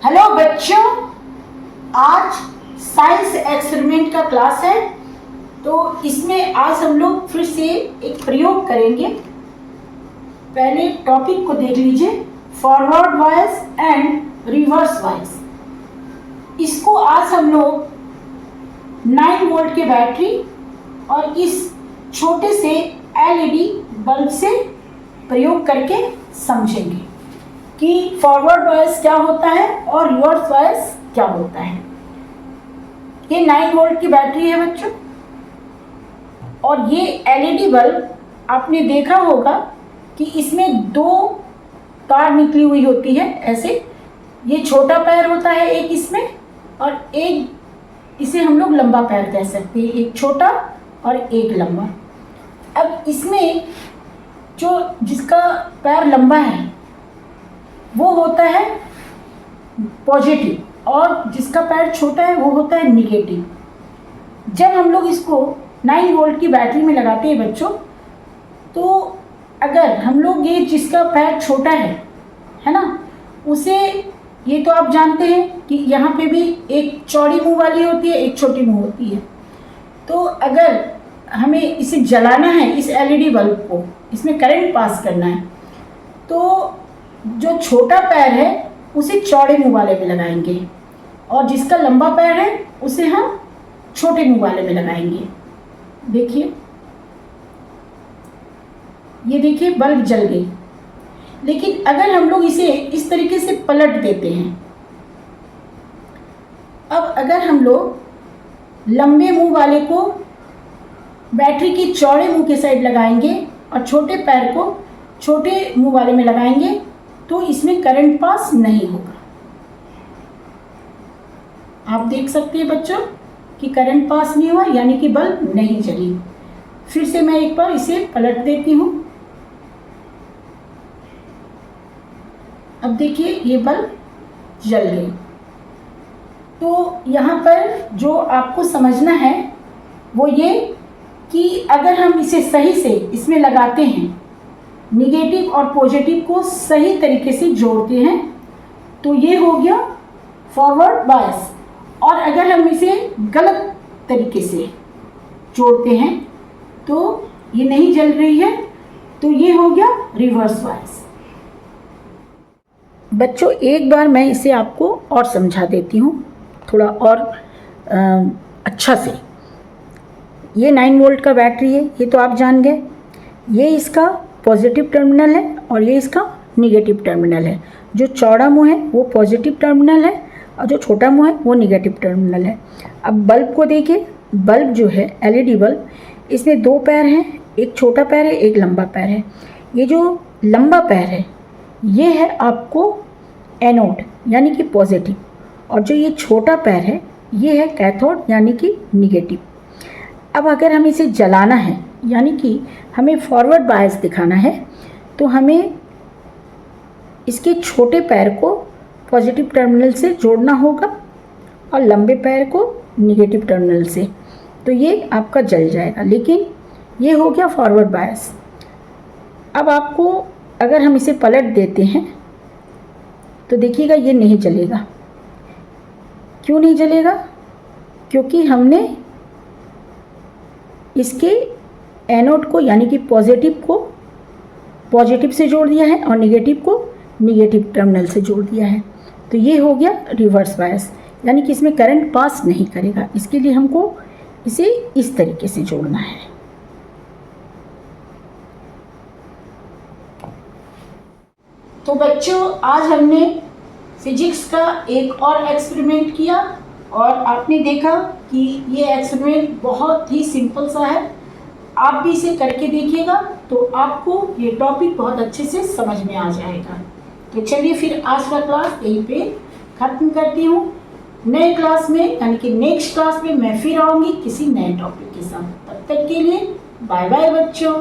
Hello बच्चों, आज science experiment का क्लास है। तो इसमें आज हम लोग फिर से एक प्रयोग करेंगे। पहले टॉपिक को देख लीजिए, forward wise and reverse wise. इसको आज हम लोग 9 वोल्ट के बैटरी और इस छोटे से एलईडी बल्ब से प्रयोग करके समझेंगे कि फॉरवर्ड वाइज क्या होता है और रिवर्स वाइज क्या होता है। ये 9 वोल्ट की बैटरी है बच्चों, और ये एलईडी बल्ब आपने देखा होगा कि इसमें 2 तार निकली हुई होती है। ऐसे ये छोटा पैर होता है एक इसमें, और एक इसे हम लोग लंबा पैर कह सकते हैं, एक छोटा और एक लंबा। अब इसमें जो जिसका पैर लंबा है वो होता है पॉजिटिव, और जिसका पैर छोटा है वो होता है निगेटिव। जब हम लोग इसको 9 वोल्ट की बैटरी में लगाते हैं बच्चों, तो अगर हम लोग ये जिसका पैर छोटा है ना, उसे, ये तो आप जानते हैं कि यहाँ पे भी एक चौड़ी मुंह वाली होती है, एक छोटी मुंह होती है। तो अगर हमें इसे जलाना है, इस एलईडी बल्ब को, इसमें करंट पास करना है, तो जो छोटा पैर है उसे चौड़े मुंह वाले में लगाएंगे, और जिसका लंबा पैर है उसे हम छोटे मुंह वाले में लगाएंगे। देखिए, ये देखिए बल्ब जल गई। लेकिन अगर हम लोग इसे इस तरीके से पलट देते हैं, अब अगर हम लोग लंबे मुंह वाले को बैटरी की चौड़े मुंह के साइड लगाएंगे और छोटे पैर को छोटे मुंह वाले में लगाएंगे, तो इसमें करंट पास नहीं होगा। आप देख सकते हैं बच्चों कि करंट पास नहीं हुआ, यानी कि बल्ब नहीं जली। फिर से मैं एक बार इसे पलट देती हूँ। अब देखिए ये बल्ब जल गई। तो यहाँ पर जो आपको समझना है वो ये कि अगर हम इसे सही से इसमें लगाते हैं, निगेटिव और पॉजिटिव को सही तरीके से जोड़ते हैं, तो ये हो गया फॉरवर्ड बायस। और अगर हम इसे गलत तरीके से जोड़ते हैं तो ये नहीं जल रही है, तो ये हो गया रिवर्स बायस। बच्चों, एक बार मैं इसे आपको और समझा देती हूँ थोड़ा और अच्छा से। ये 9 वोल्ट का बैटरी है, ये तो आप जान गए। ये इसका पॉजिटिव टर्मिनल है और ये इसका निगेटिव टर्मिनल है। जो चौड़ा मुंह है वो पॉजिटिव टर्मिनल है और जो छोटा मुंह है वो निगेटिव टर्मिनल है। अब बल्ब को देखिए, बल्ब जो है एलईडी बल्ब, इसमें 2 पैर हैं, एक छोटा पैर है, एक लंबा पैर है। ये जो लंबा पैर है ये है आपको एनोड यानी कि पॉजिटिव, और जो ये छोटा पैर है ये है कैथोड यानी कि निगेटिव। अब अगर हम इसे जलाना है, यानी कि हमें फॉरवर्ड बायस दिखाना है, तो हमें इसके छोटे पैर को पॉजिटिव टर्मिनल से जोड़ना होगा और लंबे पैर को निगेटिव टर्मिनल से, तो ये आपका जल जाएगा। लेकिन ये हो गया फॉरवर्ड बायस। अब आपको अगर हम इसे पलट देते हैं तो देखिएगा ये नहीं जलेगा। क्यों नहीं जलेगा? क्योंकि हमने इसके एनोड को यानी कि पॉजिटिव को पॉजिटिव से जोड़ दिया है और निगेटिव को निगेटिव टर्मिनल से जोड़ दिया है। तो ये हो गया रिवर्स बायस, यानी कि इसमें करंट पास नहीं करेगा। इसके लिए हमको इसे इस तरीके से जोड़ना है। तो बच्चों, आज हमने फिजिक्स का एक और एक्सपेरिमेंट किया, और आपने देखा कि ये एक्सपेरिमेंट बहुत ही सिंपल सा है। आप भी इसे करके देखिएगा तो आपको ये टॉपिक बहुत अच्छे से समझ में आ जाएगा। तो चलिए फिर आज का क्लास यहीं पे ख़त्म करती हूँ। नए क्लास में यानी कि नेक्स्ट क्लास में मैं फिर आऊँगी किसी नए टॉपिक के साथ। तब तक के लिए बाय बाय बच्चों।